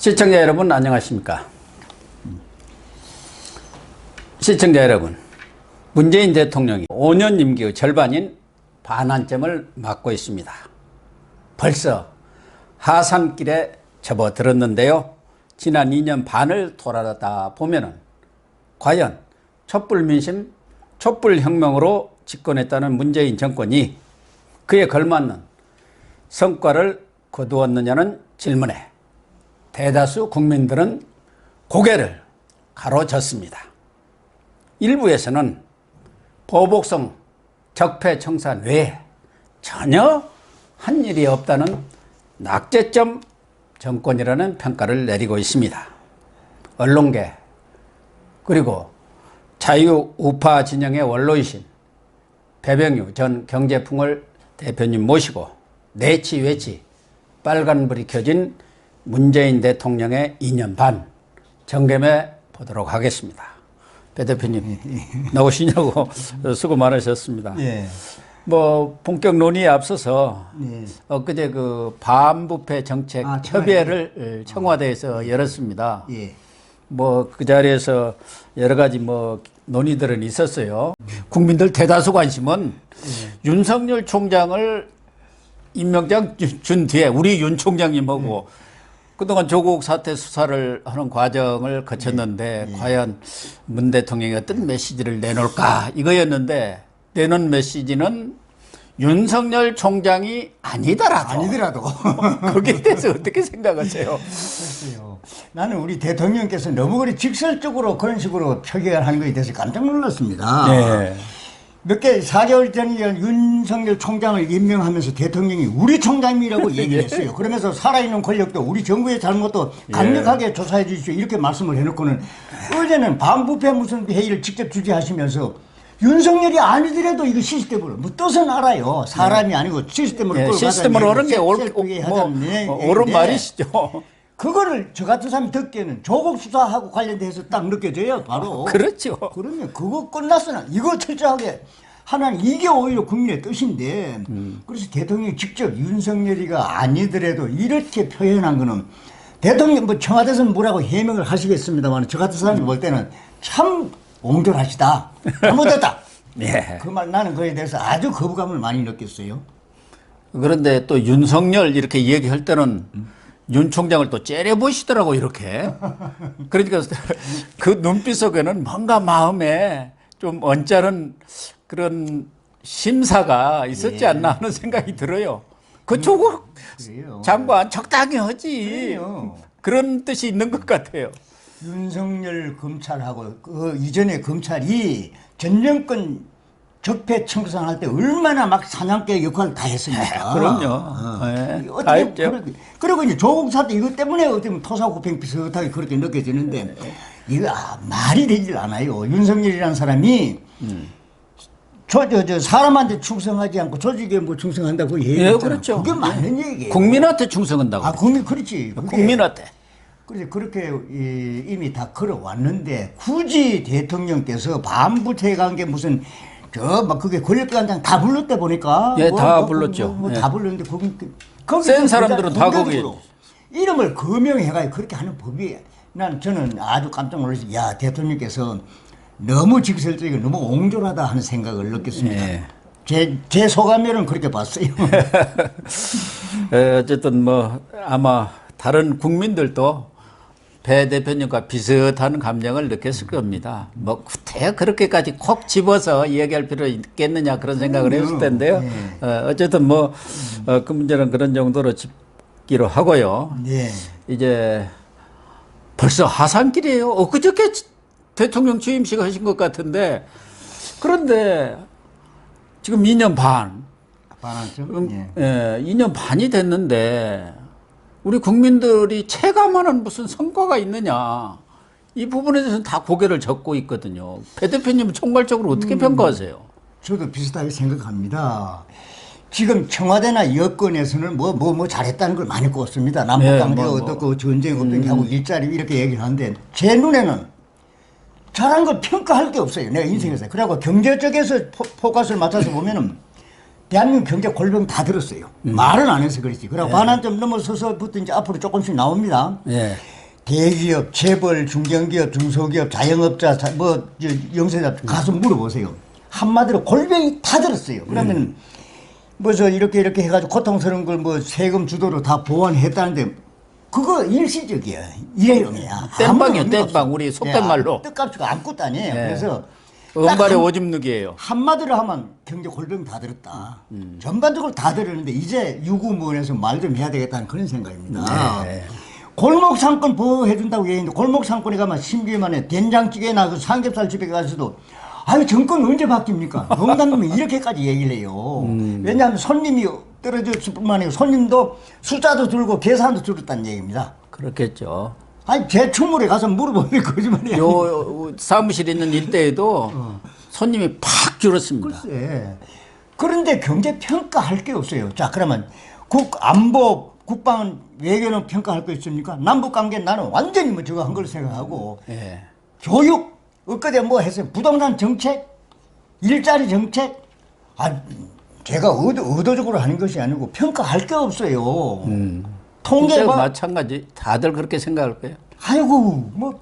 시청자 여러분 안녕하십니까. 시청자 여러분, 문재인 대통령이 5년 임기의 절반인 반환점을 맞고 있습니다. 벌써 하산길에 접어들었는데요. 지난 2년 반을 돌아다 보면은 과연 촛불민심, 촛불혁명으로 집권했다는 문재인 정권이 그에 걸맞는 성과를 거두었느냐는 질문에 대다수 국민들은 고개를 가로젓습니다. 일부에서는 보복성 적폐청산 외에 전혀 한 일이 없다는 낙제점 정권이라는 평가를 내리고 있습니다. 언론계 그리고 자유우파 진영의 원로이신 배병유 전 경제풍을 대표님 모시고 내치외치 빨간불이 켜진 문재인 대통령의 2년 반 점검해 보도록 하겠습니다. 배 대표님 나오시냐고 수고 많으셨습니다. 예. 뭐 본격 논의에 앞서서 예. 엊그제 그 반부패 정책 협의회를 청와대에서 열었습니다. 예. 뭐 그 자리에서 여러 가지 뭐 논의들은 있었어요. 국민들 대다수 관심은 윤석열 총장을 임명장 준 뒤에 우리 윤 총장님하고 그동안 조국 사태 수사를 하는 과정을 거쳤는데 과연 문 대통령이 어떤 메시지를 내놓을까 이거였는데 내놓은 메시지는 윤석열 총장이 아니더라도 거기에 대해서 어떻게 생각하세요? 나는 우리 대통령께서 너무 그리 직설적으로 그런 식으로 표현하는 것에 대해서 깜짝 놀랐습니다. 네. 4개월 전에 윤석열 총장을 임명하면서 대통령이 우리 총장이라고 얘기를 했어요. 그러면서 살아있는 권력도 우리 정부의 잘못도 강력하게 조사해 주십시오. 이렇게 말씀을 해놓고는 어제는 반부패 무슨 회의를 직접 주재하시면서 윤석열이 아니더라도 이거 시스템으로 뭐 뜻은 알아요. 사람이 아니고 시스템으로 시스템으로 오는 게 옳은 말이시죠. 그거를 저 같은 사람이 듣기에는 조국 수사하고 관련돼서 딱 느껴져요. 바로. 그렇죠. 그러면 그거 끝났으나 이거 철저하게 하나는 이게 오히려 국민의 뜻인데 그래서 대통령이 직접 윤석열이가 아니더라도 이렇게 표현한 거는 대통령 뭐 청와대에서는 뭐라고 해명을 하시겠습니다만 저 같은 사람이 볼 때는 참 옹졸하시다. 잘못했다. 예. 그 말 나는 그에 대해서 아주 거부감을 많이 느꼈어요. 그런데 또 윤석열 이렇게 얘기할 때는 윤 총장을 또 째려보시더라고 이렇게. 그러니까 그 눈빛 속에는 뭔가 마음에 좀 언짢은 그런 심사가 있었지 않나 하는 생각이 들어요. 그 조국 장관 적당히 하지. 그런 뜻이 있는 것 같아요. 윤석열 검찰하고 그 이전에 검찰이 전정권 적폐 청산할 때 얼마나 막 사냥개 역할을 다 했습니까? 그럼요. 네. 어떻게 그리고 이제 조국 사태 이것 때문에 어떻게 토사구팽 비슷하게 그렇게 느껴지는데 이거 말이 되질 않아요. 윤석열이라는 사람이 저 사람한테 충성하지 않고 조직에 뭐 충성한다고 얘기했잖아요. 그렇죠. 그게 맞는 얘기예요. 국민한테 충성한다고. 그렇지. 국민한테. 그래서 그렇게 이미 다 걸어왔는데 굳이 대통령께서 반부패 관계 무슨 막 그게 권력기관장 다 불렀다 보니까 다 불렀죠. 다 불렀는데 거기 센 사람들은 다 거기 이름을 거명해가지고 그렇게 하는 법이 저는 아주 깜짝 놀랐어요. 야 대통령께서 너무 직설적이고 너무 옹졸하다 하는 생각을 느꼈습니다. 제 소감에는 그렇게 봤어요. 어쨌든 뭐 아마 다른 국민들도 배 대표님과 비슷한 감정을 느꼈을 겁니다. 뭐 그렇게까지 콕 집어서 얘기할 필요 있겠느냐 그런 생각을 했을 텐데요. 어쨌든 뭐 그 문제는 그런 정도로 짚기로 하고요. 이제 벌써 하산길이에요. 엊그저께 대통령 취임식 하신 것 같은데 그런데 지금 2년 반. 반환점? 2년 반이 됐는데 우리 국민들이 체감하는 무슨 성과가 있느냐 이 부분에 대해서는 다 고개를 젓고 있거든요. 배 대표님은 총괄적으로 어떻게 평가하세요? 저도 비슷하게 생각합니다. 지금 청와대나 여권에서는 뭐 잘했다는 걸 많이 꼽습니다. 남북관계 어떻고 전쟁 어떻게 하고 일자리 이렇게 얘기를 하는데 제 눈에는 잘한 걸 평가할 게 없어요. 내가 인생에서. 그리고 경제 쪽에서 포커스를 맞춰서 보면은 대한민국 경제 골병 다 들었어요. 말은 안 해서 그렇지. 그리고 반환점 넘어서서부터 이제 앞으로 조금씩 나옵니다. 대기업, 재벌, 중견기업, 중소기업, 자영업자, 영세자 가서 물어보세요. 한마디로 골병이 다 들었어요. 그러면 뭐저 이렇게 해가지고 고통스러운 걸 뭐 세금 주도로 다 보완했다는데 그거 일시적이야. 일회용이야. 땜빵이에요, 땜빵. 우리 속된 말로. 뜻값이가 아무것도 아니에요. 네. 그래서 은발의 오줌 누기예요. 한마디로 하면 경제 골병 다 들었다. 전반적으로 다 들었는데 이제 유구무원에서 말 좀 해야 되겠다는 그런 생각입니다. 네. 골목 상권 보호해준다고 얘기했는데 골목 상권에 가면 심지어만에 된장찌개나 그 삼겹살 집에 가서도 아유 정권 언제 바뀝니까? 농담이면 이렇게까지 얘기를 해요. 왜냐하면 손님이 떨어졌을 뿐만 아니고 손님도 숫자도 줄고 계산도 줄었다는 얘기입니다. 그렇겠죠. 아니 제충물에 가서 물어보면 거짓말이야. 요 사무실 있는 일대에도 손님이 팍 줄었습니다. 글쎄. 그런데 경제 평가할 게 없어요. 자 그러면 안보 국방은 외교는 평가할 거 있습니까? 남북 관계 나는 완전히 뭐 저거 한 걸 생각하고 예. 교육 엊그제 뭐 했어요? 부동산 정책, 일자리 정책. 제가 의도적으로 하는 것이 아니고 평가할 게 없어요. 통계가 마찬가지. 다들 그렇게 생각할 거예요. 아이고 뭐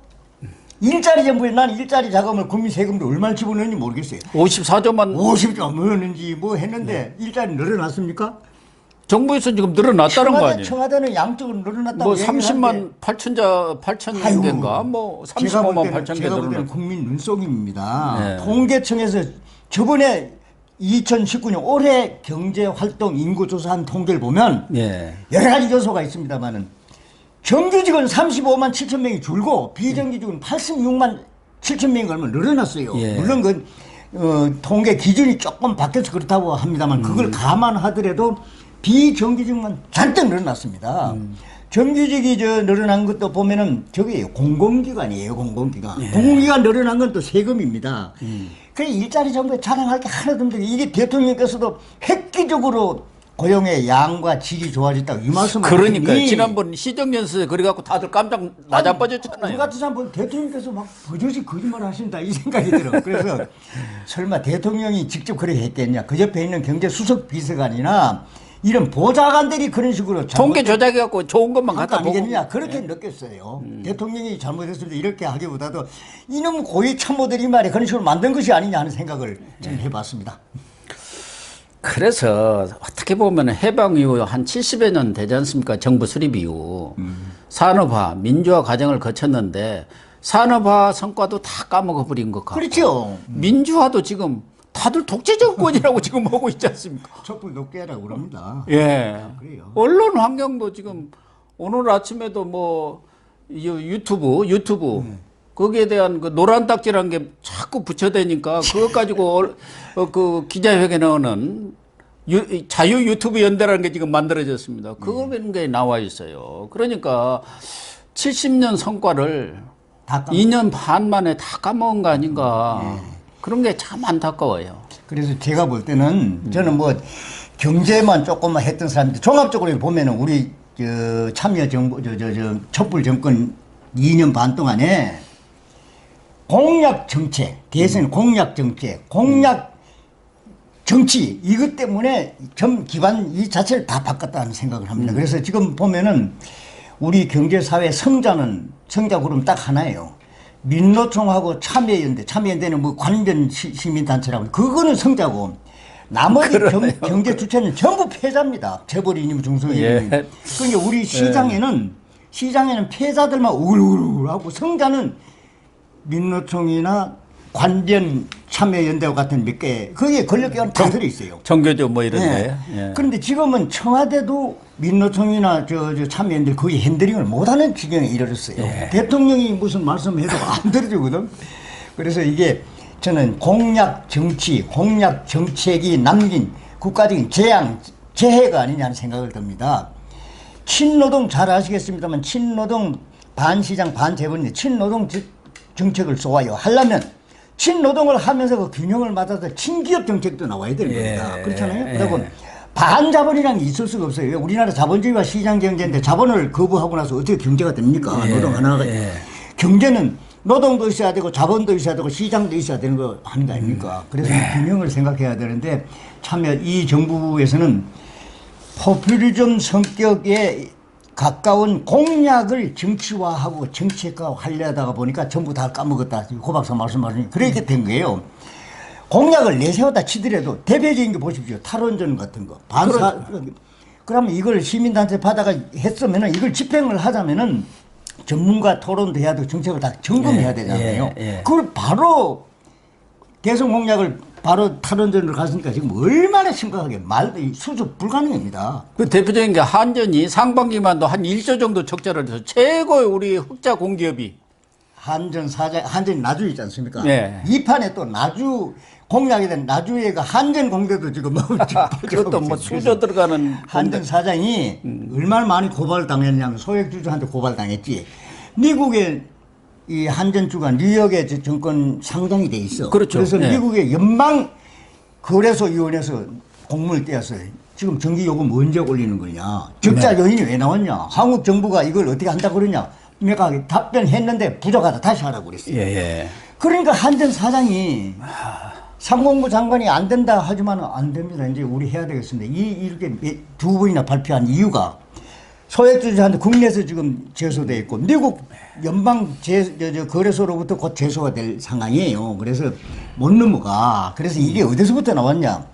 일자리 정부에 나는 일자리 자금을 국민 세금으로 얼마나 집어넣는지 모르겠어요. 54조만 50조 넣었는지 뭐 했는데 일자리 늘어났습니까? 정부에서 지금 늘어났다는 거 아니에요? 청와대는 양쪽으로 늘어났다고 뭐 얘기를 30만 8천 개인가 뭐 35만 8천 개 제가 볼 때는 늘어났. 국민 눈속임입니다. 네. 통계청에서 저번에 2019년 올해 경제활동 인구조사한 통계를 보면 예. 여러 가지 요소가 있습니다만은 정규직은 35만 7천 명이 줄고 비정규직은 86만 7천 명이 얼마 늘어났어요. 예. 물론 그 통계 기준이 조금 바뀌어서 그렇다고 합니다만 그걸 감안하더라도 비정규직만 잔뜩 늘어났습니다. 정규직이 늘어난 것도 보면은 저기 공공기관이에요, 공공기관. 예. 공공기관 늘어난 건 또 세금입니다. 그래 일자리 정부에 자랑할 게 하나도 없는데 이게 대통령께서도 획기적으로 고용의 양과 질이 좋아졌다고 이 말씀을 그러니까 하시니 지난번 시정연설에 그래갖고 다들 깜짝 우리 낮아빠졌잖아요. 같은 사람 보면 대통령께서 막 버젓이 거짓말 하신다 이 생각이 들어. 그래서 설마 대통령이 직접 그렇게 했겠냐. 그 옆에 있는 경제수석 비서관이나 이런 보좌관들이 그런 식으로 통계 조작해갖고 좋은 것만 갖다 보고. 아니겠느냐 그렇게 느꼈어요. 대통령이 잘못했을 때 이렇게 하기보다도 이놈 고위 참모들이 말이야 그런 식으로 만든 것이 아니냐 하는 생각을 좀 해봤습니다. 그래서 어떻게 보면 해방 이후 한 70여 년 되지 않습니까? 정부 수립 이후 산업화, 민주화 과정을 거쳤는데 산업화 성과도 다 까먹어 버린 것 같고 그렇죠. 민주화도 지금 다들 독재 정권이라고 지금 하고 있지 않습니까? 촛불 높게 하라고 그럽니다. 예. 그래요. 언론 환경도 지금 오늘 아침에도 뭐 유튜브 거기에 대한 그 노란 딱지라는 게 자꾸 붙여대니까 그것 가지고 그 기자회견하는 자유 유튜브 연대라는 게 지금 만들어졌습니다. 그런 게 나와 있어요. 그러니까 70년 성과를 2년 반 만에 다 까먹은 거 아닌가. 그런 게 참 안타까워요. 그래서 제가 볼 때는 저는 뭐 경제만 조금만 했던 사람인데 종합적으로 보면은 우리 참여 정부 촛불 정권 2년 반 동안에 공약 정책, 대선 공약 정책, 공약 정치 이것 때문에 전 기반 이 자체를 다 바꿨다는 생각을 합니다. 그래서 지금 보면은 우리 경제사회 성자 그러면 딱 하나예요. 민노총하고 참여연대는 뭐 관련 시민단체라고 그거는 성자고 나머지 경제 주체는 전부 패자입니다. 재벌이님 중소기업이님. 예. 그러니까 우리 시장에는 패자들만 우글우글하고 성자는 민노총이나 관련 참여연대와 같은 몇 개 거기에 권력기관 다 들어있어요. 정교조 뭐 이런데. 네. 예. 그런데 지금은 청와대도 민노총이나 참여연대 거의 핸들링을 못하는 지경에 이르렀어요. 예. 대통령이 무슨 말씀해도 안 들어주거든. 그래서 이게 저는 공약 정치, 공약 정책이 남긴 국가적인 재해가 아니냐는 생각을 듭니다. 친노동 잘 아시겠습니다만 친노동 반시장 반재벌인데 친노동 정책을 쏘아요. 하려면 친노동을 하면서 그 균형을 맞아서 친기업 정책도 나와야 되는 겁니다. 그렇잖아요. 그리고 반자본이라는 게 있을 수가 없어요. 우리나라 자본주의와 시장 경제인데 자본을 거부하고 나서 어떻게 경제가 됩니까? 노동 하나가. 경제는 노동도 있어야 되고 자본도 있어야 되고 시장도 있어야 되는 거 하는 거 아닙니까? 그래서 균형을 생각해야 되는데 이 정부에서는 포퓰리즘 성격의 가까운 공약을 정치화하고 정책화 하려다가 보니까 전부 다 까먹었다. 고 박사 말씀하시니 그렇게 된 거예요. 공약을 내세웠다 치더라도 대표적인 게 보십시오. 탈원전 같은 거. 그러면 이걸 시민단체 받아가 했으면은 이걸 집행을 하자면은 전문가 토론도 해야 되고 정책을 다 점검해야 되잖아요. 그걸 바로 대선 공약을 바로 탈원전으로 갔으니까 지금 얼마나 심각하게 말도 수습 불가능합니다. 그 대표적인 게 한전이 상반기만도 한 1조 정도 적자를 해서 최고의 우리 흑자 공기업이 한전 사장, 한전이 나주 있지 않습니까? 네. 이 판에 또 나주 공약이 된 나주에가 한전 공대도 지금 그것도 뭐 수조 들어가는 한전 사장이 얼마나 많이 고발당했냐면 소액주주한테 고발당했지. 미국의 이 한전주가 뉴욕에 증권 상장이 돼 있어. 그렇죠. 그래서 네. 미국의 연방 거래소위원회에서 공문을 떼었어요. 지금 전기 요금 언제 올리는 거냐? 적자 요인이 왜 나왔냐? 한국 정부가 이걸 어떻게 한다고 그러냐? 명확하게 답변했는데 부족하다. 다시 하라고 그랬어요. 예. 그러니까 한전 사장이 상공부 장관이 안 된다 하지만 안 됩니다. 이제 우리 해야 되겠습니다. 이렇게 두 번이나 발표한 이유가 소액주주한테 국내에서 지금 제소돼 있고 미국 연방 거래소로부터 곧 제소가 될 상황이에요. 그래서 못 넘어가. 그래서 이게 어디서부터 나왔냐?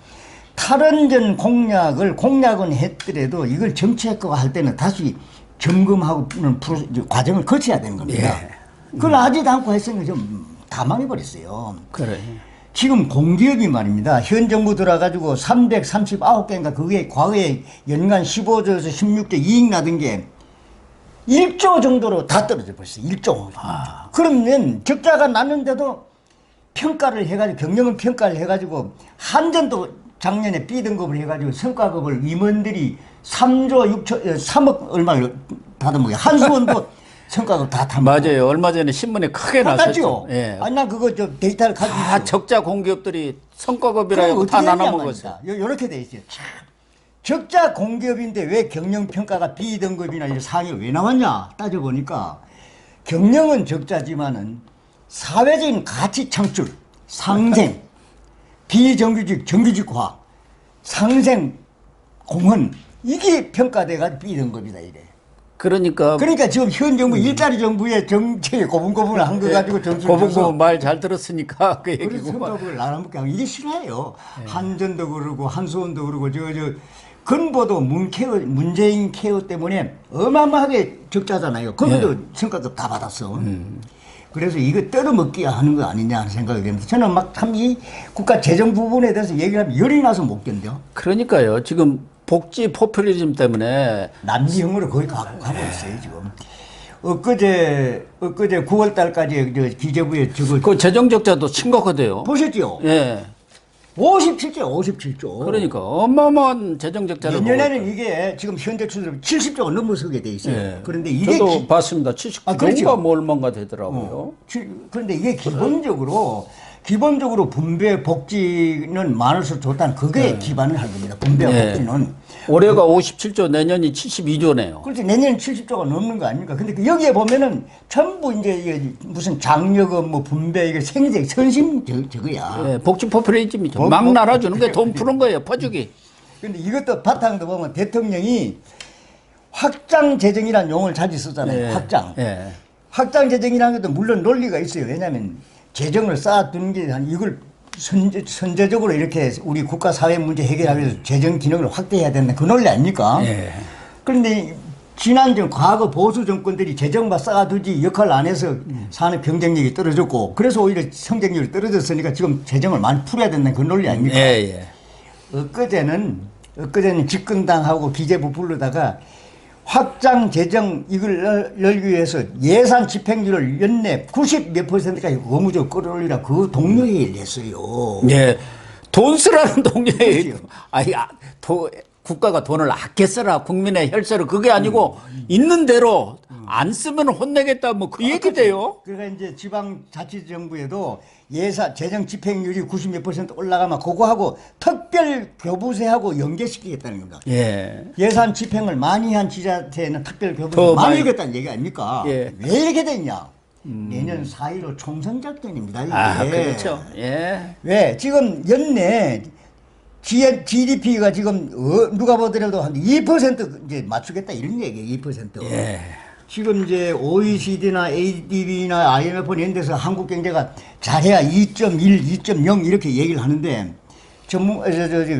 탈원전 공약은 했더라도 이걸 정책화할 때는 다시 점검하고는 과정을 거쳐야 되는 겁니다. 그걸 하지도 않고 했으니까 좀 다 망해버렸어요. 그래. 지금 공기업이 말입니다. 현 정부 들어가지고 339개인가 그게 과거에 연간 15조에서 16조 이익 나던 게 1조 정도로 다 떨어져 버렸어요. 1조. 그러면 적자가 났는데도 평가를 해가지고 경영을 평가를 해가지고 한전도 작년에 B등급을 해가지고 성과급을 임원들이 3억 얼마를 받아먹어요. 한수원도 성과급 다 맞아요. 얼마 전에 신문에 크게 났었죠. 예. 아니 나 그거 저 데이터를 가지고 다 적자 공기업들이 성과급이라고 다 나눠 먹었어요. 이렇게 돼 있어요. 참. 적자 공기업인데 왜 경영평가가 B등급이나 상위 왜 나왔냐 따져보니까 경영은 적자지만은 사회적인 가치 창출, 상생, 비정규직, 정규직화, 상생, 공헌 이게 평가돼가지고 B등급이다 이래. 그러니까 지금 현 정부 일자리 정부의 정책에 고분고분을 한 거 가지고 점수를 고분고분 말 잘 들었으니까 그 그래서 얘기고 성과급을 나눠먹게 하고 이게 싫어요. 한전도 그러고 한수원도 그러고 건보도 문재인 케어 때문에 어마어마하게 적자잖아요. 거기도 성과급 다 받았어. 그래서 이거 뜯어먹기 하는 거 아니냐 하는 생각이 듭니다. 저는 막 참 이 국가 재정 부분에 대해서 얘기하면 열이 나서 못 견뎌. 그러니까요. 지금 복지 포퓰리즘 때문에 남지형으로 거의 가고 있어요 지금. 엊그제 9월 달까지 기재부에 그 재정 적자도 심각하대요. 보셨죠? 예. 57조. 그러니까 어마어마한 재정 적자를 내년에는 이게 지금 현재 추세로 70조가 넘어서게 돼 있어요. 예. 그런데 이게 저도 봤습니다. 79조가 그렇죠. 뭐 얼마인가 되더라고요. 그런데 이게 기본적으로 분배 복지는 많을수록 좋다는 그게 기반을 한 겁니다. 분배와 복지는. 올해가 57조, 내년이 72조네요. 그렇지. 내년 70조가 넘는 거 아닙니까? 근데 여기에 보면은 전부 이제 이게 무슨 장려금 뭐 분배 이게 생색 선심 저거야. 예, 복지 포퓰리즘이죠. 막 날아주는 게 돈 푸는 거예요. 퍼주기. 근데 이것도 바탕도 보면 대통령이 확장 재정이라는 용어를 자주 쓰잖아요. 확장. 확장 재정이라는 것도 물론 논리가 있어요. 왜냐하면 재정을 쌓아두는 게 이걸 선제적으로 이렇게 우리 국가 사회 문제 해결하기 위해서 재정 기능을 확대해야 된다. 그 논리 아닙니까? 그런데 과거 보수 정권들이 재정만 쌓아두지 역할 안 해서 산업 경쟁력이 떨어졌고 그래서 오히려 성장률이 떨어졌으니까 지금 재정을 많이 풀어야 된다는 그 논리 아닙니까? 엊그제는 집권당하고 기재부 부르다가 확장 재정 이걸 열기 위해서 예산 집행률을 연내 90 몇 %까지 의무적으로 끌어올리라 그 동료회의를 냈어요. 예. 돈 쓰라는 동료회의. 국가가 돈을 아껴 쓰라. 국민의 혈세로. 그게 아니고 있는 대로 안 쓰면 혼내겠다. 뭐 그 얘기 돼요. 그러니까 이제 지방자치정부에도 재정 집행률이 90 몇 % 올라가면 그거하고 특별 교부세하고 연계시키겠다는 겁니다. 예산 집행을 많이 한 지자체는 특별 교부세 많이 주겠다는 얘기 아닙니까? 왜 이렇게 됐냐? 내년 4.15 총선 작전입니다. 이게. 그렇죠. 왜? 지금 연내 GDP가 지금 누가 보더라도 한 2% 이제 맞추겠다 이런 얘기예요. 2%. 예. 지금 이제 OECD나 ADB나 IMF 이런 데서 한국 경제가 잘해야 2.1, 2.0 이렇게 얘기를 하는데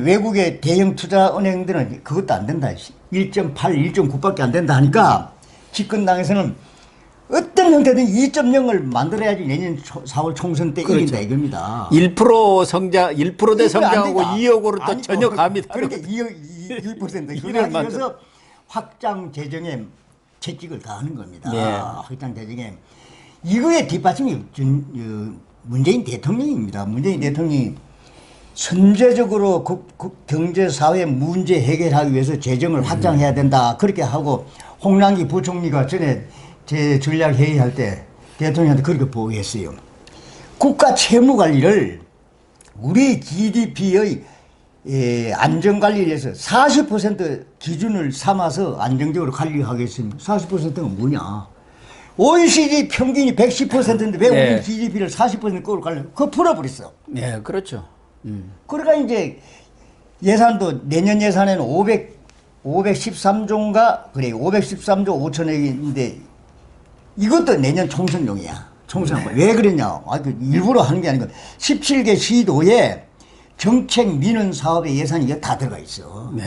외국의 대형 투자 은행들은 그것도 안 된다. 1.8, 1.9밖에 안 된다 하니까 집권당에서는 어떤 형태든 2.0을 만들어야지 내년 4월 총선 때 그렇죠. 이긴다 이겁니다. 1% 성장, 1%대 성장하고 안 2억으로 또 아니고, 전혀 감이 그러니까 다르거든요. 2%. 일을 그래서 확장 재정에 채찍을 가하는 겁니다. 네. 확장 재정에. 이거의 뒷받침이 문재인 대통령입니다. 문재인 대통령이 선제적으로 경제 사회 문제 해결하기 위해서 재정을 확장해야 된다. 그렇게 하고 홍남기 부총리가 전에 제 전략 회의할 때 대통령한테 그렇게 보고했어요. 국가 채무 관리를 우리 GDP의 안정관리에 대해서 40% 기준을 삼아서 안정적으로 관리하겠습니다. 40%가 뭐냐? OECD 평균이 110%인데 왜 네. 우리 GDP를 40% 끌고 가려고? 그거 풀어버렸어. 네, 그렇죠. 그러니까 이제 예산도 내년 예산에는 513조인가 그래 513조 5천억인데 이것도 내년 총선용이야. 총선. 왜 그랬냐? 일부러 하는 게 아니고 17개 시도에 정책 민원 사업의 예산이 다 들어가 있어. 네.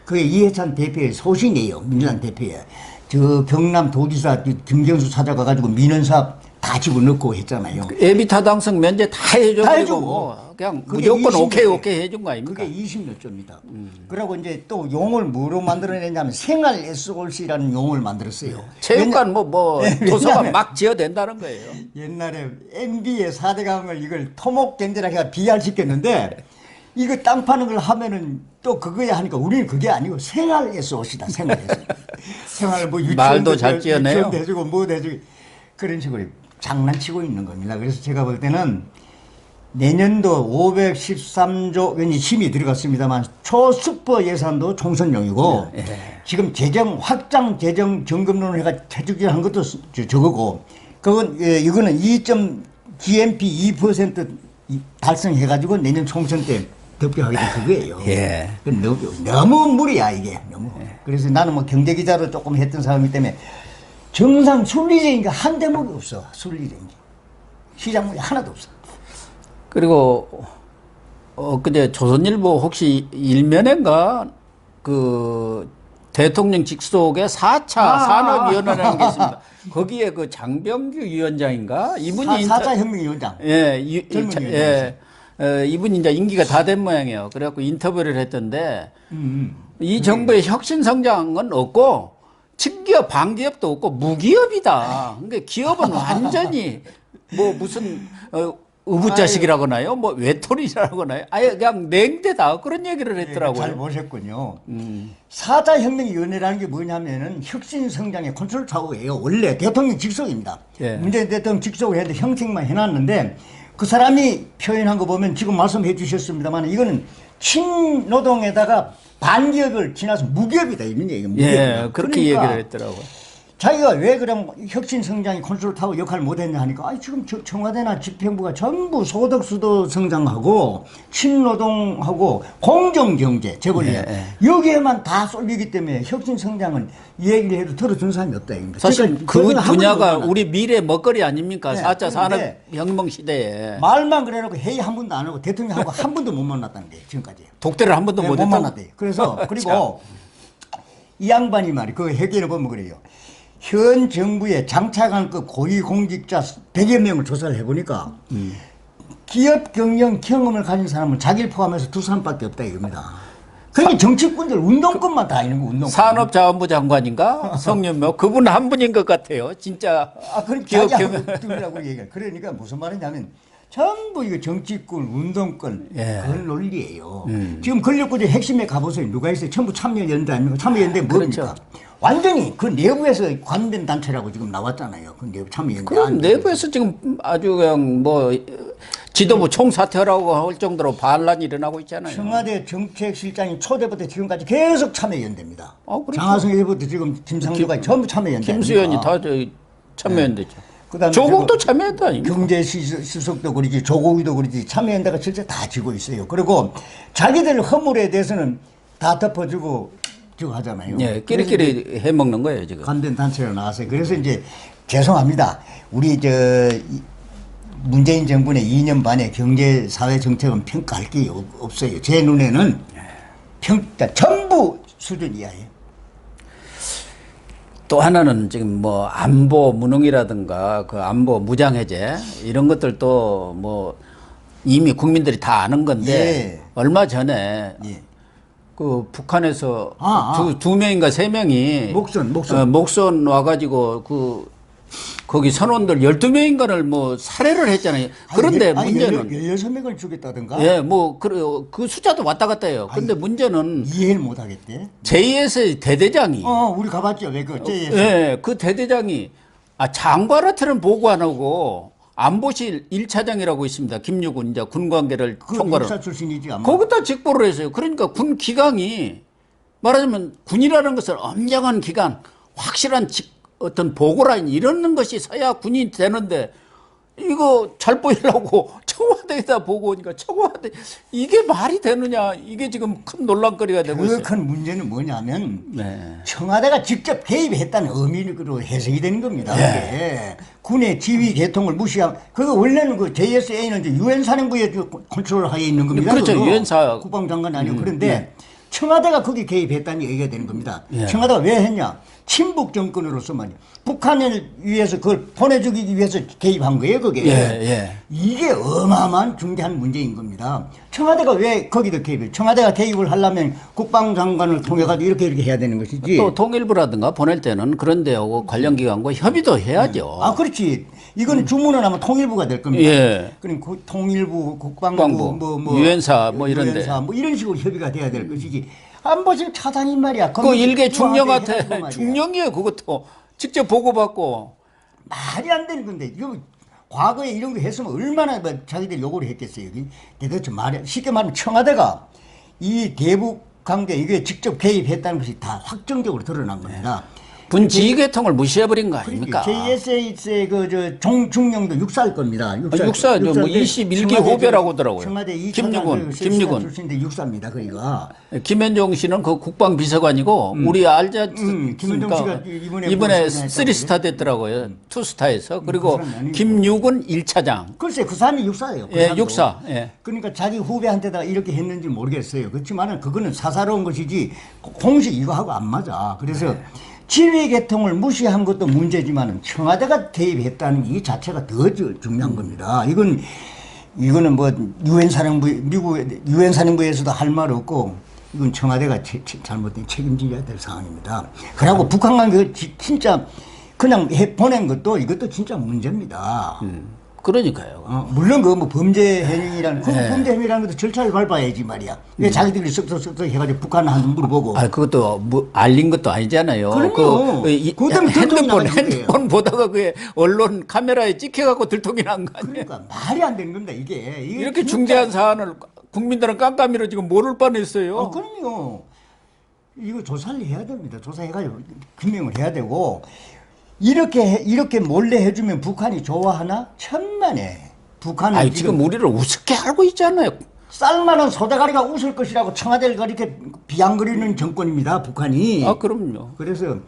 그게 이해찬 대표의 소신이에요. 민주당 대표의. 저 경남 도지사 김경수 찾아가가지고 민원 사업 다 집어넣고 했잖아요. 에비타 당선 면제 다 해줘. 다 그리고 해주고. 뭐 그냥 그게 무조건 20몇 오케이 조. 오케이 해준 거 아닙니까? 그게 20몇 조입니다. 그리고 이제 또 용어를 뭐로 만들어냈냐면 생활 SOC라는 용어를 만들었어요. 체육관 뭐 네, 도서관 왜냐면- 막 지어댄다는 거예요. 옛날에 MB의 4대 강을 이걸 토목경제라고 비하시켰는데 이거 땅 파는 걸 하면은 또 그거야 하니까 우리는 그게 아니고 생활 SOC다. 생활 SOC. 생활 뭐 말도 잘 지어내요. 유치원도 해주고 뭐 해주고 그런 식으로 장난치고 있는 겁니다. 그래서 제가 볼 때는 내년도 513조 왠지 힘이 들어갔습니다만 초슈퍼 예산도 총선용이고 지금 재정 확장 재정 점검론을 해가 최적화한 것도 저거고 그건 이거는 GNP 2% 달성해가지고 내년 총선 때 득표하겠다 그거예요. 예. 너무 무리야 이게 너무. 그래서 나는 뭐 경제 기자로 조금 했던 사람이기 때문에 정상 순리적인 게 한 대목이 없어. 순리적인 게 시장물이 하나도 없어. 그리고 그제 조선일보 혹시 일면인가 그 대통령 직속에 4차 산업위원회라는 게 있습니다. 거기에 그 장병규 위원장인가 이분이 4차 혁명위원장. 젊은 위원장이죠. 이분이 이제 임기가 다 된 모양이에요. 그래갖고 인터뷰를 했던데 이 정부의 혁신 성장은 없고 친기업, 반기업도 없고 무기업이다. 그러니까 기업은 완전히 뭐 무슨 의붓자식이라고 하나요? 뭐 외톨이라고 하나요? 아예 그냥 냉대다. 그런 얘기를 했더라고요. 잘 보셨군요. 4차 혁명위원회라는 게 뭐냐면은 혁신 성장의 컨트롤 타워예요. 원래 대통령 직속입니다. 예. 문재인 대통령 직속을 했는데 형식만 해놨는데 그 사람이 표현한 거 보면 지금 말씀해 주셨습니다만 이거는 친노동에다가 반기업을 지나서 무기업이다 이런 얘기예요. 예, 그렇게 그러니까 얘기를 했더라고요. 자기가 왜 그럼 혁신 성장이 컨트롤 타워 역할을 못했냐 하니까 지금 청와대나 집행부가 전부 소득수도 성장하고 친노동하고 공정경제 재벌이야 여기에만 다 쏠리기 때문에 혁신 성장은 이 얘기를 해도 들어준 사람이 없다 이겁니다. 사실 그러니까 그 그거는 분야가 한 번도 우리 미래 먹거리 아닙니까? 네, 4차 그런데 산업혁명 시대에 말만 그래놓고 회의 한 번도 안 하고 대통령하고 한 번도 못 만났다는 게 지금까지. 독대를 한 번도 네, 못 못 했다고. 만났대. 그래서 그리고 이 양반이 말이 그 회계를 보면 그래요. 현 정부의 장차관급 고위공직자 100여 명을 조사를 해보니까 기업 경영 경험을 가진 사람은 자기를 포함해서 두 사람밖에 없다 이겁니다. 그러니까 정치꾼들 운동권만 다 있는 거 운동권. 산업자원부 장관인가? 성윤묘 그분 한 분인 것 같아요. 진짜. 그럼 기업 자기하고 둘이라고 얘기해. 그러니까 무슨 말이냐면 전부 이거 정치권, 운동권 예. 그런 논리예요. 지금 권력구조 핵심에 가보세요. 누가 있어요? 전부 참여연대 아닙니까? 참여연대 뭡니까? 그렇죠. 완전히 그 내부에서 관된 단체라고 지금 나왔잖아요. 그 내부 참여연대. 그럼 안 내부에서 지금 아주 그냥 뭐 지도부 총사퇴라고 할 정도로 반란이 일어나고 있잖아요. 청와대 정책실장이 초대부터 지금까지 계속 참여연대입니다. 그렇죠. 장하성 회부터 지금 김상조가 전부 참여연대. 김수현이 아닙니까? 다 참여연대죠. 그다음에 조국도 참여했다. 이거. 경제수석도 그러지 조국이도 그러지 참여연대가 실제 다 지고 있어요. 그리고 자기들 허물에 대해서는 다 덮어주고 저거 하잖아요. 예, 끼리끼리 해먹는 거예요 지금. 관된 단체로 나왔어요. 그래서 이제 죄송합니다. 우리 문재인 정부의 2년 반의 경제 사회 정책은 평가할 게 없어요. 제 눈에는 평가 전부 수준 이하예요. 또 하나는 지금 뭐 안보 무능이라든가 그 안보 무장해제 이런 것들도 뭐 이미 국민들이 다 아는 건데 예. 얼마 전에 예. 그 북한에서 아. 두 명인가 세 명이 목선 와가지고 거기 선원들 12명인가를 뭐 살해를 했잖아요. 그런데 문제는 16명을 죽였다든가. 예, 뭐 그 숫자도 왔다 갔다 해요. 근데 문제는 이해를 못 하겠대. JS 대대장이 우리 가봤죠. 왜 JS. 예, 그 대대장이 장관한테는 보고 안 하고 안보실 1차장이라고 있습니다. 김유군 이제 군 관계를 총괄을. 육사 출신이지 아마. 거기다 직보를 했어요. 그러니까 군 기강이 말하자면 군이라는 것은 엄정한 기관, 확실한 어떤 보고라인 이런 것이 서야 군이 되는데 이거 잘 보이려고 청와대에다 보고 오니까 청와대 이게 말이 되느냐 이게 지금 큰 논란거리가 되고 있어요. 큰 문제는 뭐냐면 네. 청와대가 직접 개입했다는 의미로 해석이 되는 겁니다. 네. 군의 지휘 계통을 무시하고 그거 원래는 그 JSA는 이제 유엔 사령부의 컨트롤하에 있는 겁니다. 그렇죠. 유엔사 국방장관이 아니고 그런데 청와대가 거기 개입했다는 얘기가 되는 겁니다. 예. 청와대가 왜 했냐? 친북 정권으로서만 북한을 위해서 그걸 보내주기 위해서 개입한 거예요, 그게. 예. 이게 어마어마한 중대한 문제인 겁니다. 청와대가 왜 거기도 개입을? 청와대가 개입을 하려면 국방장관을 통해가지고 이렇게 해야 되는 것이지. 또 통일부라든가 보낼 때는 그런 데하고 관련 기관과 협의도 해야죠. 그렇지. 이거는 주문을 하면 통일부가 될 겁니다. 예. 그럼 통일부, 국방부, 유엔사 뭐 이런데. 유엔사 뭐 이런 식으로 협의가 돼야 될 것이지. 안보실 차장인 말이야. 그 일개 중령한테 중령이에요. 그것도 직접 보고받고 말이 안 되는 건데 이거 과거에 이런 거 했으면 얼마나 자기들 요구를 했겠어요. 대체 말이 쉽게 말하면 청와대가 이 대북 관계 이게 직접 개입했다는 것이 다 확정적으로 드러난 겁니다. 군 지휘계통을 무시해버린 거 아닙니까? JSA의 중령도 육사일 겁니다. 육사, 뭐 21기 후배라고 하더라고요. 청와대 김유군. 출신인데 육사입니다. 그러니까 김현종 씨는 그 국방비서관이고 우리 알자 김현종 씨가 이번에 3스타 됐더라고요. 2스타에서. 그리고 김유군 1차장. 글쎄 그 사람이 육사예요. 그 예, 육사. 예. 그러니까 자기 후배한테다가 이렇게 했는지 모르겠어요. 그렇지만은 그거는 사사로운 것이지 공식 이거하고 안 맞아. 그래서 지휘 계통을 무시한 것도 문제지만 청와대가 개입했다는 이 자체가 더 중요한 겁니다. 이거는 뭐 유엔 사령부 미국 유엔 사령부에서도 할 말 없고 이건 청와대가 잘못된 책임져야 될 상황입니다. 그리고 북한 관계 진짜 그냥 보낸 것도 이것도 진짜 문제입니다. 그러니까요. 물론 그 뭐 범죄 행위라는 범죄 행위라는 것도 절차를 밟아야지 말이야. 왜 자기들이 쓱쓱쓱 해가지고 북한한테 물어보고. 그것도 뭐 알린 것도 아니잖아요. 그럼요. 핸드폰 보다가 그게 언론 카메라에 찍혀갖고 들통이 난 거 아니에요. 그러니까 말이 안 되는 겁니다. 이게 이렇게 중대한 사안을 국민들은 깜깜이로 지금 모를 뻔했어요. 그럼요. 이거 조사를 해야 됩니다. 조사해가지고 규명을 해야 되고. 이렇게 몰래 해주면 북한이 좋아하나? 천만에. 북한은 지금 우리를 우습게 알고 있잖아요. 쌀만한 소대가리가 웃을 것이라고 청와대를 그렇게 비양거리는 정권입니다. 북한이. 그럼요. 그래서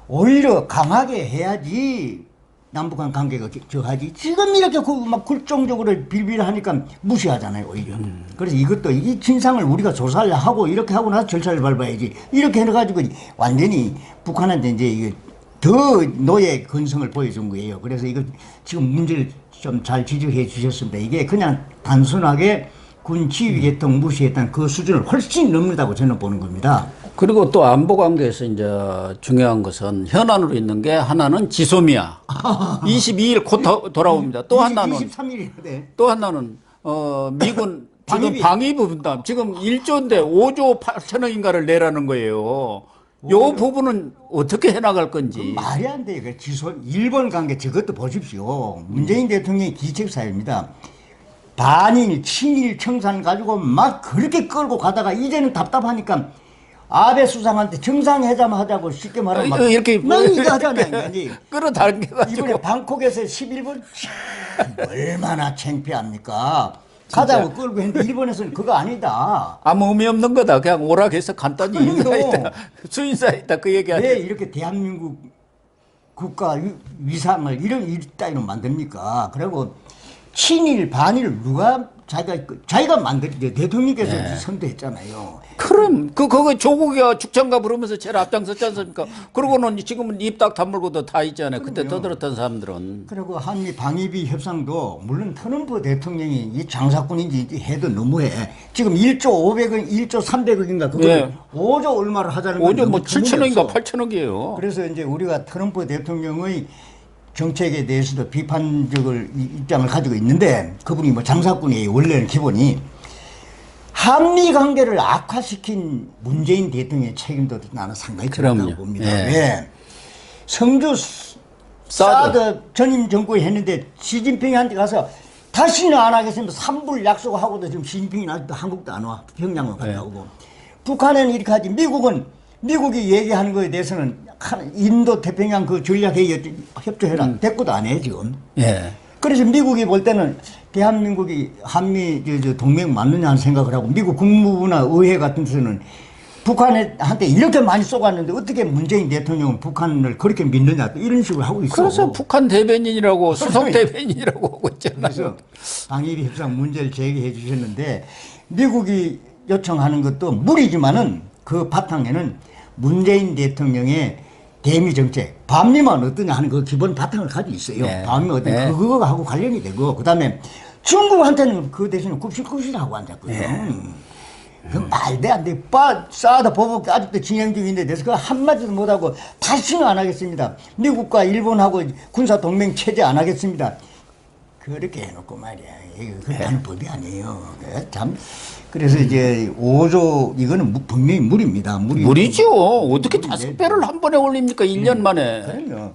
오히려 강하게 해야지 남북한 관계가 저하지. 지금 이렇게 막 굴종적으로 빌빌하니까 무시하잖아요. 오히려. 그래서 이 진상을 우리가 조사를 하고 이렇게 하고 나서 절차를 밟아야지. 이렇게 해가지고 완전히 북한한테 이제 이게 더 노예 근성을 보여준 거예요. 그래서 이거 지금 문제를 좀 잘 지적해 주셨습니다. 이게 그냥 단순하게 군 지휘 계통 무시했다는 그 수준을 훨씬 넘는다고 저는 보는 겁니다. 그리고 또 안보 관계에서 이제 중요한 것은 현안으로 있는 게 하나는 지소미아. 22일 곧 돌아옵니다. 또 하나는 23일인데. 또 하나는 미군 지금 방위부 분담 지금 1조인데 5조 8천억인가를 내라는 거예요. 요 부분은 어떻게 해나갈 건지. 말이 안 돼요. 일본 관계 저것도 보십시오. 문재인 대통령의 기책사유입니다. 반일, 친일 청산 가지고 막 그렇게 끌고 가다가 이제는 답답하니까 아베 수상한테 정상회담 하자고 쉽게 말하면 막 이렇게 막 이거 하잖아요. 아니, 끌어당겨가지고 이번에 방콕에서 11분 얼마나 창피합니까? 가자고 끌고 했는데 일본에서는 그거 아니다. 아무 의미 없는 거다. 그냥 오락해서 간단히 인사했다. 수인사했다. 그 얘기 왜 아니에요. 이렇게 대한민국 국가 위상을 이런 따위로 만듭니까? 그리고 친일 반일 누가 자기가 만들 대통령께서 선대했잖아요. 그럼 그거 조국이가 죽창가 부르면서 제일 앞장섰지 않습니까? 그러고는 지금은 입 딱 다물고도 다 있잖아요. 그때 떠들었던 사람들은. 그리고 한미 방위비 협상도 물론 트럼프 대통령이 이 장사꾼인지 해도 너무해. 지금 1조 500원, 1조 300억인가 그거 예. 5조 얼마를 하자는 건 5조 뭐 너무 7천억인가 터무니없어. 8천억이에요. 그래서 이제 우리가 트럼프 대통령의 정책에 대해서도 비판적을 입장을 가지고 있는데 그분이 뭐 장사꾼이에요. 원래는 기본이. 한미 관계를 악화시킨 문재인 대통령의 책임도 나는 상당히 크다고 봅니다. 예. 왜? 성주 사드 전임 정부에 했는데 시진핑한테 가서 다시는 안 하겠습니다. 3불 약속하고도 지금 시진핑이 아직도 한국도 안 와. 평양만 갔다 오고. 북한은 이렇게 하지. 미국이 얘기하는 거에 대해서는 인도 태평양 그 전략회의 협조해라. 대꾸도 안 해, 지금. 예. 그래서 미국이 볼 때는 대한민국이 한미 동맹 맞느냐 하는 생각을 하고 미국 국무부나 의회 같은 데서는 북한한테 이렇게 많이 쏘갔는데 어떻게 문재인 대통령은 북한을 그렇게 믿느냐 또 이런 식으로 하고 있어. 그래서 북한 대변인이라고 수석 대변인이라고 하고 있잖아요. 그래서 방위비 협상 문제를 제기해 주셨는데 미국이 요청하는 것도 무리지만은 그 바탕에는 문재인 대통령의 대미 정책, 반미만 어떠냐 하는 그 기본 바탕을 가지고 있어요. 네. 반미 어떠냐 네. 그거하고 관련이 되고 그다음에 중국한테는 그 대신에 굽실굽실하고 앉았거든요. 네. 그 말도 안 돼. 싸다 보복 아직도 진행 중인데 그래서 그 한마디도 못하고 다시는 안 하겠습니다. 미국과 일본하고 군사 동맹 체제 안 하겠습니다. 그렇게 해놓고 말이야. 이거 하는 법이 아니에요. 참. 그래서 이제 5조 이거는 분명히 무리입니다. 무리죠. 어떻게 5배를 한 번에 올립니까? 1년 만에. 그럼요.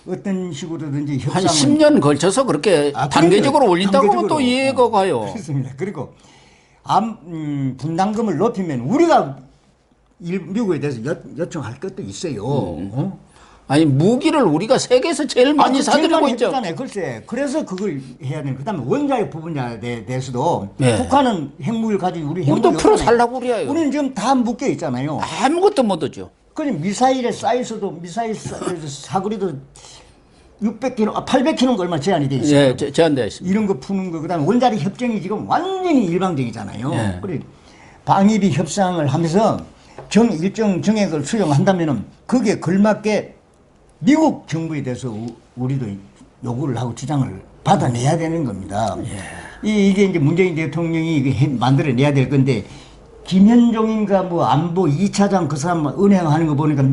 어떤 식으로든지 한 협상은 10년 걸쳐서 그렇게 단계적으로 올린다고 하면 또 이해가 가요. 그렇습니다. 그리고 분담금을 높이면 우리가 미국에 대해서 요청할 것도 있어요. 어? 아니 무기를 우리가 세계에서 제일 많이 사들이고 있죠. 했잖아요. 글쎄, 그래서 그걸 해야 되는. 그다음에 원자력 부분에 대해서도 네. 북한은 핵무기를 가지고 우리 우리도 핵무기 풀어 살라고 그래요. 우리는 지금 다 묶여 있잖아요. 아무것도 못 하죠. 그럼 미사일에 쌓여서도 미사일 사거리도 600km, 800km가 얼마 제한이 돼 있어요. 예, 제한되어 있습니다. 이런 거 푸는 거 그다음에 원자력 협정이 지금 완전히 일방적이잖아요. 예. 그래 방위비 협상을 하면서 일정 정액을 수용한다면은 거기에 걸맞게 미국 정부에 대해서 우리도 요구를 하고 주장을 받아내야 되는 겁니다. 이게 이제 문재인 대통령이 이게 만들어내야 될 건데 김현종인가 뭐 안보 2차장 그 사람 은행하는 거 보니까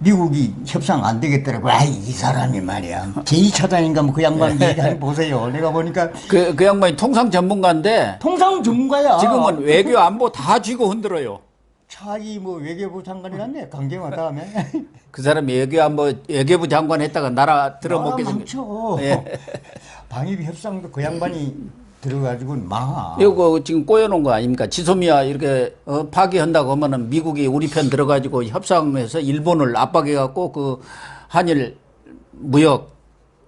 미국이 협상 안 되겠더라고. 아이, 이 사람이 말이야. 제2차장인가 뭐 그 양반 얘기하는 보세요. 내가 보니까. 그 양반이 통상 전문가인데 통상 전문가야. 지금은 외교 안보 다 쥐고 흔들어요. 차기 뭐 외교부 장관이 갔네. 강경화 다음에. 그 사람이 외교부 장관 했다가 나라 들어먹게 생겼죠. 많죠. 예. 방위비 협상도 그 양반이 들어가지고 망하. 이거 지금 꼬여놓은 거 아닙니까? 지소미아 이렇게 파기한다고 하면은 미국이 우리 편 들어가지고 협상해서 일본을 압박해갖고 그 한일 무역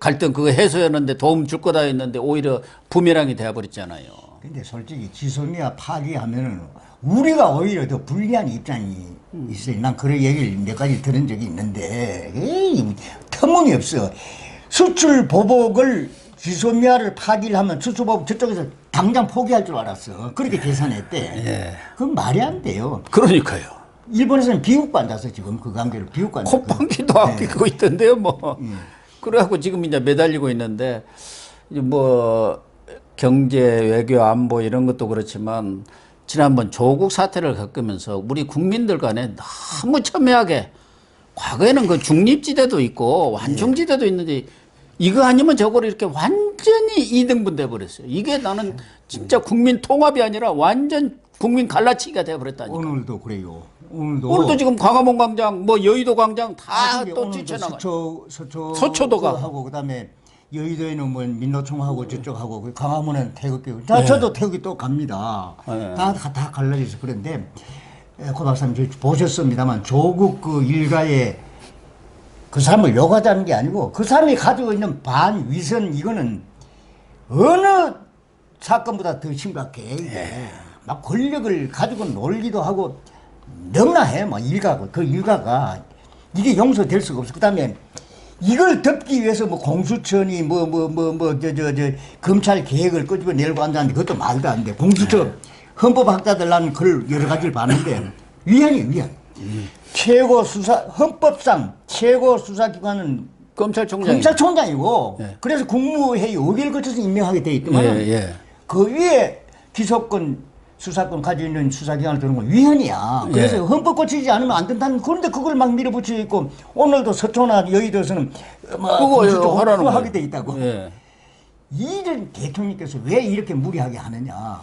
갈등 그거 해소했는데 도움 줄 거다 했는데 오히려 부메랑이 돼버렸잖아요. 근데 솔직히 지소미아 파기하면은 우리가 오히려 더 불리한 입장이 있어요. 난 그런 얘기를 몇 가지 들은 적이 있는데 에이, 터무니없어. 수출 보복을 지소미아를 파기를 하면 수출 보복 저쪽에서 당장 포기할 줄 알았어. 그렇게 계산했대. 예. 그건 말이 안 돼요. 그러니까요. 일본에서는 비웃고 앉아서 지금 그 관계를 비웃고 앉아서. 콧방귀도 안 끼고 있던데요, 뭐. 그래갖고 지금 이제 매달리고 있는데, 이제 뭐, 경제, 외교, 안보 이런 것도 그렇지만, 지난번 조국 사태를 겪으면서 우리 국민들 간에 너무 첨예하게, 과거에는 그 중립지대도 있고, 완충지대도 있는데, 이거 아니면 저거를 이렇게 완전히 이등분 돼버렸어요. 이게 나는 진짜 국민 통합이 아니라 완전 국민 갈라치기가 돼버렸다니까. 오늘도 그래요. 오늘도 지금 광화문 광장, 뭐 여의도 광장 다 또 뛰쳐나가. 서초도가 하고 그다음에 여의도에는 뭐 민노총하고 저쪽하고 그 광화문은 태극기. 다 저도 태극기 또 갑니다. 네. 다 갈라져서 그런데 고 박사님 보셨습니다만 조국 그 일가의 그 사람을 욕하자는 게 아니고 그 사람이 가지고 있는 반위선 이거는 어느 사건보다 더 심각해. 이게. 막 권력을 가지고 놀기도 하고 너무나해. 막 일가가 그 일가가 이게 용서될 수가 없어. 그다음에 이걸 덮기 위해서 뭐 공수처니 검찰 계획을 끄집어내려고 한다는데 그것도 말도 안 돼. 공수처 헌법학자들 나는 글 여러 가지를 봤는데 위헌. 최고 수사 헌법상 최고 수사기관은 검찰총장이고 예. 그래서 국무회의 5개를 거쳐서 임명하게 돼 있더만 그 위에 기소권 수사권 가지고 있는 수사기관을 두는 건 위헌이야. 그래서 헌법 고치지 않으면 안 된다는 그런데 그걸 막 밀어붙이고 있고 오늘도 서초나 여의도에서는 그거 하라는 거 하게 돼 있다고. 이런 대통령께서 왜 이렇게 무리하게 하느냐.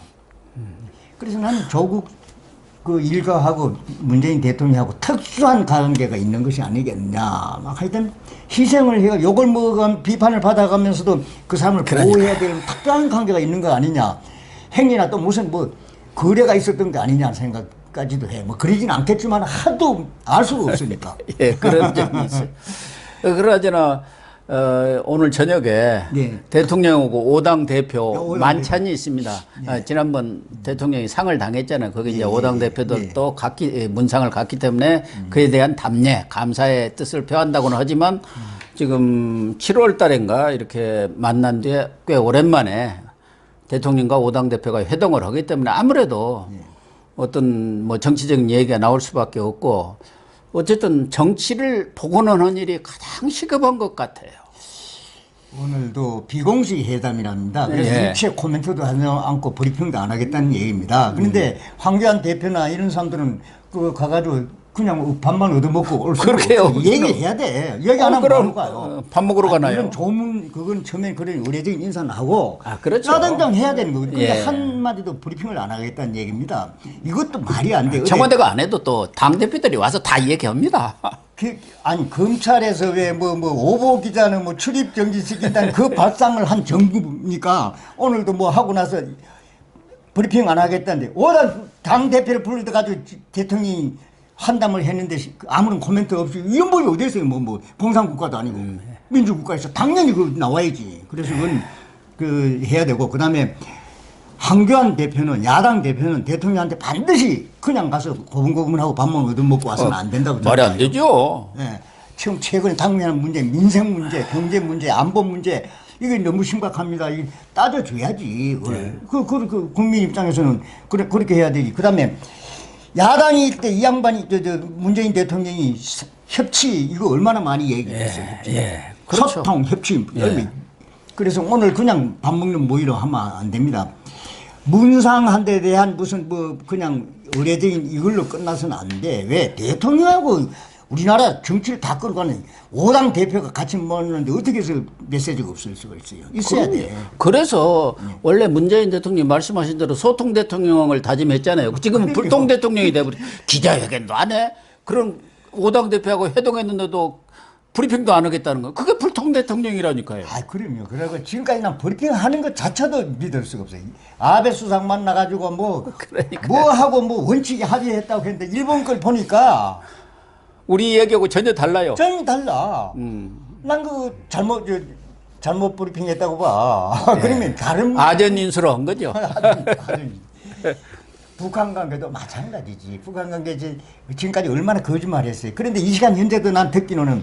그래서 나는 조국 그 일가하고 문재인 대통령하고 특수한 관계가 있는 것이 아니겠냐. 막 하여튼 희생을 해가 욕을 먹어 비판을 받아가면서도 그 사람을 보호해야 될 특별한 관계가 있는 거 아니냐. 행위나 또 무슨 뭐 거래가 있었던 게 아니냐 생각까지도 해. 뭐 그러진 않겠지만 하도 알 수가 없으니까. 예, 그런 점이 있어요. 그러잖아. 오늘 저녁에 대통령하고 5당 대표 만찬이 있습니다. 지난번 대통령이 상을 당했잖아요. 거기 이제 5당 대표들도 각기 문상을 갖기 때문에 그에 대한 답례, 감사의 뜻을 표한다고는 하지만 지금 7월 달인가 이렇게 만난 뒤에 꽤 오랜만에 대통령과 5당 대표가 회동을 하기 때문에 아무래도 어떤 뭐 정치적인 얘기가 나올 수밖에 없고 어쨌든 정치를 복원하는 일이 가장 시급한 것 같아요. 오늘도 비공식 회담이랍니다. 그래서 일체 코멘트도 하지 않고 브리핑도 안 하겠다는 얘기입니다. 그런데 황교안 대표나 이런 사람들은 그 가가지고 그냥 밥만 얻어먹고 올 수 없어. 얘기해야 돼. 얘기 안 하면 뭐하러 가요. 밥 먹으러 가나요? 그런 조문 그건 처음에 그런 의례적인 인사는 하고 그렇죠. 짜장장 해야 되는 거거든요. 근데 한마디도 브리핑을 안 하겠다는 얘기입니다. 이것도 말이 안 돼요. 청와대가 안 해도 또 당대표들이 와서 다 얘기합니다. 아니 검찰에서 왜 뭐 오보 기자는 뭐 출입 정지시킨다는 그 발상을 한 정부니까 오늘도 뭐 하고 나서 브리핑 안 하겠다는데 오다 당 대표를 불러다 가지고 대통령이 환담을 했는데 아무런 코멘트 없이 이런 분이 어디 있어요? 뭐 공산국가도 아니고 민주국가에서 당연히 그 나와야지. 그래서 그건 그 해야 되고 그다음에 황교안 대표는 야당 대표는 대통령한테 반드시 그냥 가서 고분고분하고 밥만 얻어먹고 와서는 안 된다고. 말이 안 되죠. 네. 지금 최근에 당면한 문제, 민생 문제, 경제 문제, 안보 문제 이게 너무 심각합니다. 이게 따져줘야지. 그 국민 입장에서는 그렇게 해야 되지. 그다음에 야당이 때 이 양반이 문재인 대통령이 협치 이거 얼마나 많이 얘기했어요. 그렇죠. 소통, 협치. 그래서 오늘 그냥 밥 먹는 모이로 하면 안 됩니다. 문상한 데 대한 무슨 뭐 그냥 의례적인 이걸로 끝나서는 안 돼. 왜 대통령하고 우리나라 정치를 다 끌고 가는 5당 대표가 같이 모였는데 어떻게 해서 메시지가 없을 수가 있어요. 있어야 돼. 그래서 원래 문재인 대통령이 말씀하신 대로 소통 대통령을 다짐했잖아요. 지금은 불통 대통령이 돼버려. 기자회견도 안 해. 그런 5당 대표하고 회동했는데도 브리핑도 안 하겠다는 거. 그게 불통 대통령이라니까요. 그럼요. 그리고 지금까지 난 브리핑 하는 것 자체도 믿을 수가 없어요. 아베 수상 만나가지고 뭐 하고 뭐 원칙에 합의했다고 했는데 일본 걸 보니까 우리 얘기하고 전혀 달라요. 전혀 달라. 난 그 잘못 브리핑했다고 봐. 그러면 다른 아전 인수로 한 거죠. 북한 관계도 마찬가지지. 북한 관계 지금까지 얼마나 거짓말했어요. 그런데 이 시간 현재도 난 듣기로는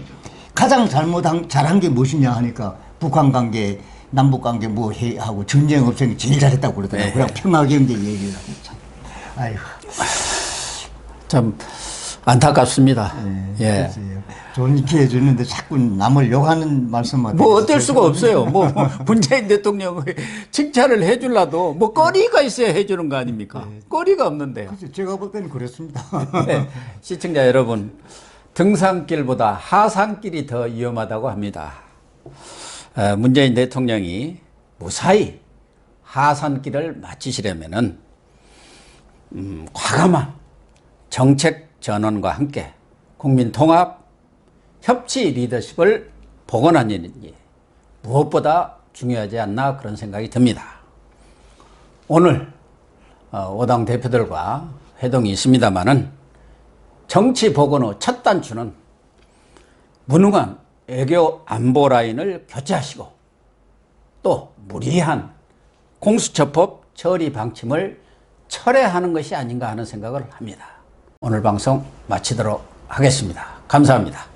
가장 잘한 게 무엇이냐 하니까 북한 관계, 남북 관계 뭐 하고 전쟁 없으니 제일 잘했다고 그러더라고요. 그냥 평화경제 얘기를 참. 아이고. 참 안타깝습니다. 좋은 기회 주는데 자꾸 남을 욕하는 말씀만. 뭐 어쩔 수가 없어요. 뭐 문재인 대통령의 칭찬을 해줄라도 뭐 거리가 있어야 해주는 거 아닙니까? 거리가 없는데. 그렇죠. 제가 볼 때는 그렇습니다. 시청자 여러분, 등산길보다 하산길이 더 위험하다고 합니다. 문재인 대통령이 무사히 하산길을 마치시려면은 과감한 정책 전환과 함께 국민 통합, 협치 리더십을 복원하는 일이 무엇보다 중요하지 않나 그런 생각이 듭니다. 오늘 5당 대표들과 회동이 있습니다마는 정치 보건의 첫 단추는 무능한 외교 안보 라인을 교체하시고 또 무리한 공수처법 처리 방침을 철회하는 것이 아닌가 하는 생각을 합니다. 오늘 방송 마치도록 하겠습니다. 감사합니다.